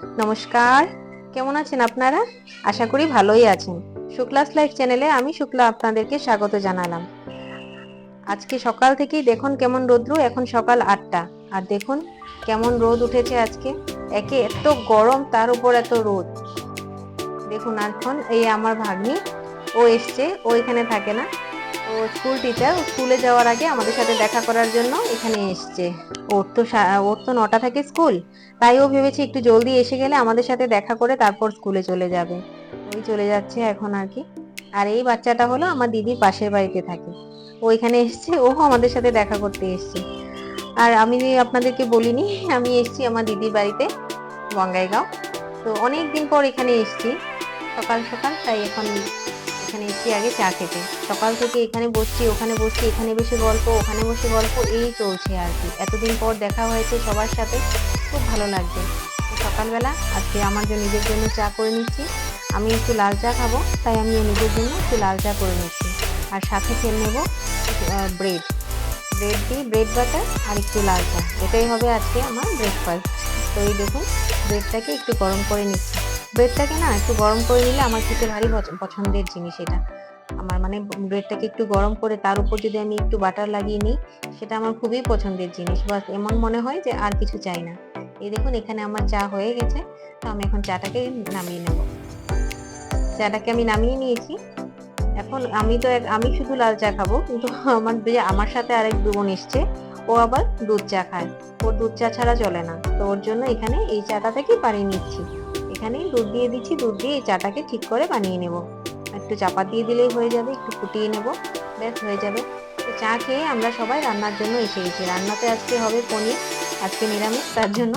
নমস্কার, কেমন আছেন আপনারা? আশা করি ভালোই আছেন। শুক্লাস লাইফ চ্যানেলে আমি শুক্লা আপনাদেরকে স্বাগত জানালাম। আজকে সকাল থেকেই দেখুন কেমন রোদ্রু, এখন সকাল 8টা। আর দেখুন কেমন রোদ উঠেছে আজকে। একে এত গরম, তার উপর এত রোদ। দেখুন এখন এই আমার ভাগ্নি, ও এসছে, ও এখানে থাকে না। ও স্কুল টিচার, স্কুলে যাওয়ার আগে আমাদের সাথে দেখা করার জন্য এখানে এসছে। ওর তো 9টা থেকে স্কুল, তাই ও ভেবেছে একটু জলদি এসে গেলে আমাদের সাথে দেখা করে তারপর স্কুলে চলে যাবে। ওই চলে যাচ্ছে এখন আর কি। আর এই বাচ্চাটা হলো আমার দিদির পাশের বাড়িতে থাকে, ও এখানে এসছে, ও আমাদের সাথে দেখা করতে এসছে। আর আমি আপনাদেরকে বলিনি, আমি এসছি আমার দিদির বাড়িতে, বঙ্গাইগাঁও। তো অনেক দিন পর এখানে এসছি সকাল সকাল, তাই এখন এখানে এসছি আগে চা খেতে। সকাল থেকে এখানে বসছি, ওখানে বসছি, এখানে বসে গল্প, ওখানে বসে গল্প, এই চলছে আর কি। এতদিন পর দেখা হয়েছে সবার সাথে, খুব ভালো লাগছে। তো সকালবেলা আজকে আমার জন্য নিজের জন্য চা করে নিচ্ছি। আমি একটু লাল চা খাবো, তাই আমি নিজের জন্য একটু লাল চা করে নিচ্ছি। আর সাথে খেয়ে নেবো ব্রেড ব্রেড দিয়ে ব্রেড বাটার আর একটু লাল চা, এটাই হবে আজকে আমার ব্রেকফাস্ট। তো এই দেখুন, ব্রেডটাকে একটু গরম করে নিচ্ছি। ব্রেডটাকে না একটু গরম করে নিলে আমার খেতে ভারী পছন্দের জিনিস এটা। আমার মানে ব্রেডটাকে একটু গরম করে তার উপর যদি আমি একটু বাটার লাগিয়ে নিই, সেটা আমার খুবই পছন্দের জিনিস। বাস এমন মনে হয় যে আর কিছু চাই না। এই দেখুন এখানে আমার চা হয়ে গেছে, তো আমি এখন চাটাকে নামিয়ে নেব। চাটাকে আমি নামিয়ে নিয়েছি। এখন আমি শুধু লাল চা খাবো, কিন্তু আমার সাথে আরেক বোন এসছে, ও আবার দুধ চা খায়। ওর দুধ চা ছাড়া চলে না, তো ওর জন্য এখানে এই চাটা থেকে বানিয়ে নিচ্ছি। এখানে দুধ দিয়ে দিচ্ছি, দুধ দিয়ে এই চাটাকে ঠিক করে বানিয়ে নেব। একটু চাপা দিয়ে দিলেই হয়ে যাবে, একটু ফুটিয়ে নেব, ব্যাস হয়ে যাবে। তো চা খেয়ে আমরা সবাই রান্নার জন্য এসে গেছি। রান্নাতে আজকে হবে পনির, আজকে নিরামিষ, তার জন্য।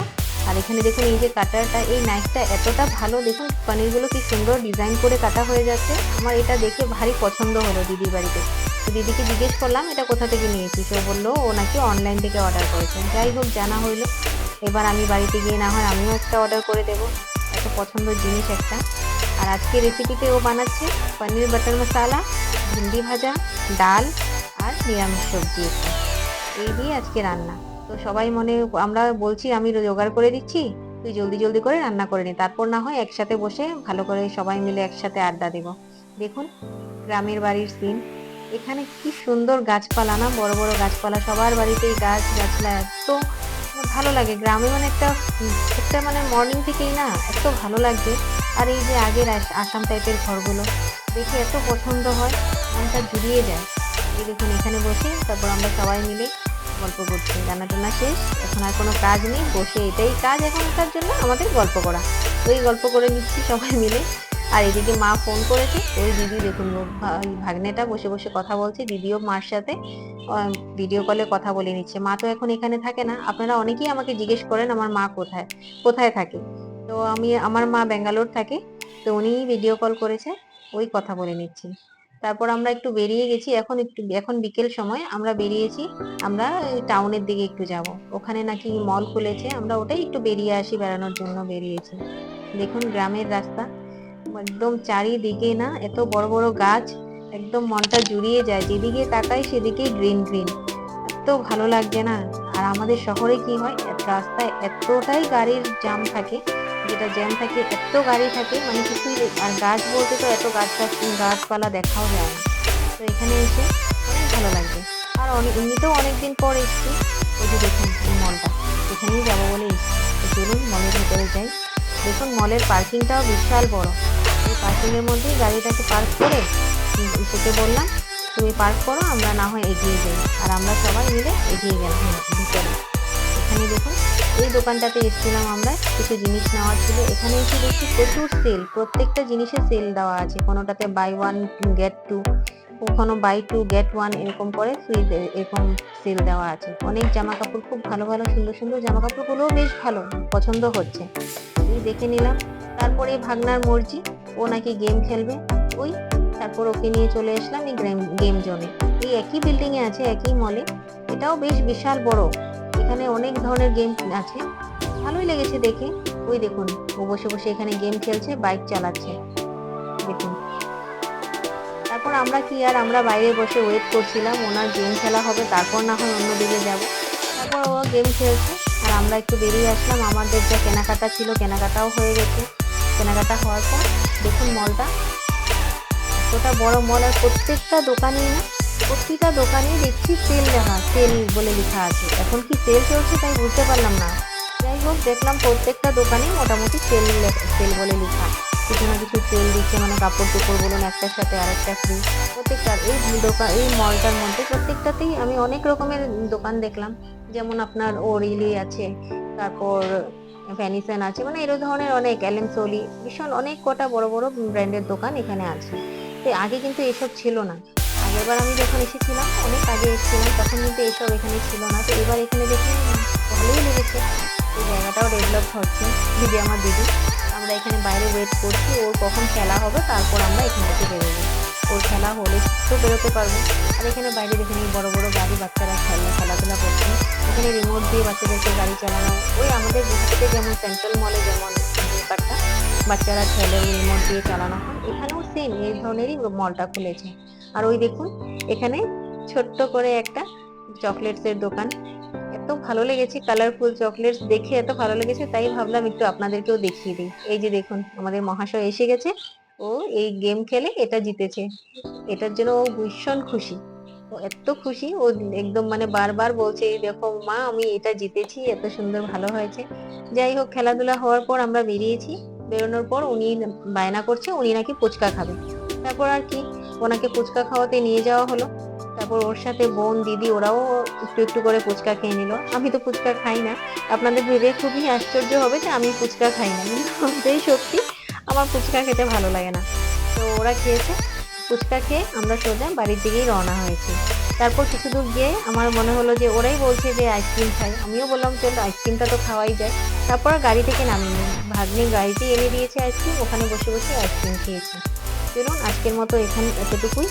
আর এখানে দেখুন এই যে কাটারটা, এই নাইফটা এতটা ভালো, দেখুন পনিরগুলো কি সুন্দর ডিজাইন করে কাটা হয়ে যাচ্ছে। আমার এটা দেখে ভারী পছন্দ হলো দিদির বাড়িতে। তো দিদিকে জিজ্ঞেস করলাম এটা কোথা থেকে নিয়েছিস, ও বললো ও নাকি অনলাইন থেকে অর্ডার করেছে। যাই হোক, জানা হইলো। এবার আমি বাড়িতে গিয়ে না হয় আমিও একটা অর্ডার করে দেবো, এত পছন্দের জিনিস একটা। আর আজকে রেসিপিতে ও বানাচ্ছে পনির বাটার মশালা, ভিন্ডি ভাজা, ডাল আর নিরামিষ সবজি একটা, এই দিয়ে আজকে রান্না। তো সবাই আমরা বলছি আমি জোগাড় করে দিচ্ছি, তুই জলদি জলদি করে রান্না করে নি, তারপর না হয় একসাথে বসে ভালো করে সবাই মিলে একসাথে আড্ডা দেব। দেখুন গ্রামের বাড়ির সিন, এখানে কি সুন্দর গাছপালা, না বড় বড় গাছপালা, সবার বাড়িতেই গাছ গাছলা, এত ভালো লাগে গ্রামে। মানে একটা একটা মানে মর্নিং থেকেই না এত ভালো লাগছে। আর এই যে আগের আসাম টাইপের ঘরগুলো দেখে এত পছন্দ হয়, মনটা জুড়িয়ে যায়। এই দেখুন এখানে বসে তারপর আমরা সবাই মিলে গল্প করছি। রান্না টান্না শেষ, এখন আর কোনো কাজ নেই, বসে এটাই কাজ এখনকার জন্য আমাদের, গল্প করা। ওই গল্প করে নিচ্ছি সবাই মিলে। আর এদিকে মা ফোন করেছে, ওই দিদি দেখুন ভাগ্নেটা বসে বসে কথা বলছে, দিদিও মার সাথে ভিডিও কলে কথা বলে নিচ্ছে। মা তো এখন এখানে থাকে না। আপনারা অনেকেই আমাকে জিজ্ঞেস করেন আমার মা কোথায় কোথায় থাকে। তো আমার মা ব্যাঙ্গালোর থাকে, তো উনি ভিডিও কল করেছে, ওই কথা বলে নিচ্ছি। তারপর আমরা একটু বেরিয়ে গেছি, এখন বিকেল সময় আমরা বেরিয়েছি। আমরা টাউনের দিকে একটু যাব, ওখানে নাকি মল খুলেছে, আমরা ওটাই একটু বেরিয়ে আসি, বেড়ানোর জন্য বেরিয়েছি। দেখুন গ্রামের রাস্তা, একদম চারিদিকে না এত বড় বড় গাছ, একদম মনটা জুড়িয়ে যায়, যেদিকে তাকাই সেদিকেই গ্রিন গ্রিন, এত ভালো লাগছে না। আর আমাদের শহরে কি হয়, রাস্তায় এতটাই গাড়ির জ্যাম থাকে, যেটা জ্যাম থাকে, এত গাড়ি থাকে, মানে কিছুই আর গাছ বলতে তো এত গাছপালা দেখাও যায় না। তো এখানে এসে অনেক ভালো লাগবে। আর এমনিতেও অনেকদিন পর এসছি। ওই যে দেখুন এই মলটা, এখানেই যাবো বলে এসছি। তো চলুন মলের ভেতরে যাই। দেখুন মলের পার্কিংটাও বিশাল বড়। এই পার্কিং এর মধ্যেই গাড়িটাকে পার্ক করে সেকে বললাম তুমি পার্ক করো, আমরা না হয় এগিয়ে যাই। আর আমরা সবাই মিলে এগিয়ে গেলাম ভিতরে। এখানে দেখুন এই দোকানটাতে এসেছিলাম আমরা, কিছু জিনিস নেওয়ার ছিল। এখানে এসে দেখছি প্রচুর সেল, প্রত্যেকটা জিনিসে সেল দেওয়া আছে। কোনোটাতে বাই ওয়ান গেট টু, কখনো বাই টু গেট ওয়ান, এরকম করে ফ্রি, এরকম সেল দেওয়া আছে। অনেক জামা কাপড়, খুব ভালো ভালো সুন্দর সুন্দর জামা কাপড় গুলোও বেশ ভালো, পছন্দ হচ্ছে, এই দেখে নিলাম। তারপরে ভাগনার মর্জি, ও নাকি গেম খেলবে, ওই তারপর ওকে নিয়ে চলে আসলাম এই গেম জোনে। এই একই বিল্ডিং এ আছে, একই মলে, এটাও বেশ বিশাল বড়। এখানে অনেক ধরনের গেম আছে, ভালোই লেগেছে দেখে। ওই দেখুন ও বসে বসে এখানে গেম খেলছে, বাইক চালাচ্ছে, দেখুন। তারপর আমরা বাইরে বসে ওয়েট করছিলাম, ওনার গেম খেলা হবে, তারপর না হয় অন্যদিকে যাব। তারপর ও গেম খেলছে আর আমরা একটু বেরিয়ে আসলাম, আমাদের যা কেনাকাটা ছিল কেনাকাটাও হয়ে গেছে। কেনাকাটা হওয়ার পর দেখুন মলটা এতটা বড় মল, আর প্রত্যেকটা দোকানেই দেখছি সেল সেল বলে লেখা আছে। এখন কি সেল চলছে তাই বুঝতে পারলাম না। যাই হোক, দেখলাম প্রত্যেকটা দোকানে মোটামুটি সেল সেল বলে লেখা, কিছু না কিছু সেল দিচ্ছে, মানে কাপড় চোপড় বলুন একটার সাথে আরেকটা ফ্রি। প্রত্যেকটা এই মলটার মধ্যে প্রত্যেকটাতেই আমি অনেক রকমের দোকান দেখলাম, যেমন আপনার ওরিলি আছে, তারপর ভ্যানিসন আছে, মানে এরকম ধরনের অনেক অ্যালেন সোলি, ভীষণ অনেক কটা বড় বড় ব্র্যান্ডের দোকান এখানে আছে। তো আগে কিন্তু এসব ছিল না। আগেরবার আমি যখন এসেছিলাম, অনেক আগে এসেছিলাম, তখন কিন্তু এসব এখানে ছিল না। তো এবার এখানে দেখি ভালোই লেগেছে। এই জায়গাটাও ডেভেলপ হচ্ছে। দিদি আমরা এখানে বাইরে ওয়েট করছি ওর কখন খেলা হবে, তারপর আমরা এখান থেকে বেরোবো। ওর খেলা হলে তো বেরোতে পারবো। আর এখানে বাইরে দেখে নিই বড় বড় গাড়ি, বাচ্চারা খেলাধুলা করছে। এখানে রিমোট দিয়ে বাচ্চাদেরকে গাড়ি চালানো, ওই আমাদের গুয়াহাটিতে যেমন সেন্ট্রাল মলে যেমন ব্যাপারটা বাচ্চারা খেলে রিমোট দিয়ে চালানো হয়, এখানেও সেম এই ধরনেরই মলটা খুলেছে। আর ওই দেখুন এখানে ছোট্ট করে একটা চকলেটস এর দোকান। এত ভালো লেগেছে, কালারফুল চকলেটস দেখে এত ভালো লেগেছে, তাই ভাবলাম একটু আপনাদেরকেও দেখিয়ে দিই। এই যে দেখুন আমাদের মহাশয় এসে গেছে, ও এই গেম খেলে এটা জিতেছে, এটার জন্য ও ভীষণ খুশি। ও এত খুশি, ও একদম মানে বারবার বলছে এই দেখো মা আমি এটা জিতেছি, এত সুন্দর ভালো হয়েছে। যাই হোক, খেলাধুলা হওয়ার পর আমরা বেরিয়েছি। বেরোনোর পর উনি বায়না করছে উনি নাকি ফুচকা খাবে। তারপর আর কি, ওনাকে ফুচকা খাওয়াতে নিয়ে যাওয়া হলো। তারপর ওর সাথে বোন দিদি ওরাও একটু একটু করে ফুচকা খেয়ে নিল। আমি তো ফুচকা খাই না, আপনাদের ভেবে খুবই আশ্চর্য হবে যে আমি ফুচকা খাই না, কিন্তু সত্যি আমার ফুচকা খেতে ভালো লাগে না। তো ওরা খেয়েছে, ফুচকা খেয়ে আমরা সোজা বাড়ির দিকেই রওনা হয়েছি। তারপর কিছু দূর গিয়ে আমার মনে হলো যে ওরাই বলছে যে আইসক্রিম খাই, আমিও বললাম চল আইসক্রিমটা তো খাওয়াই যায়। তারপর গাড়ি থেকে নামিনি, ভাগ্নে গাড়িতে এনে দিয়েছে আইসক্রিম, ওখানে বসে বসে আইসক্রিম খেয়েছি। চলুন আজকের মতো এতটুকুই।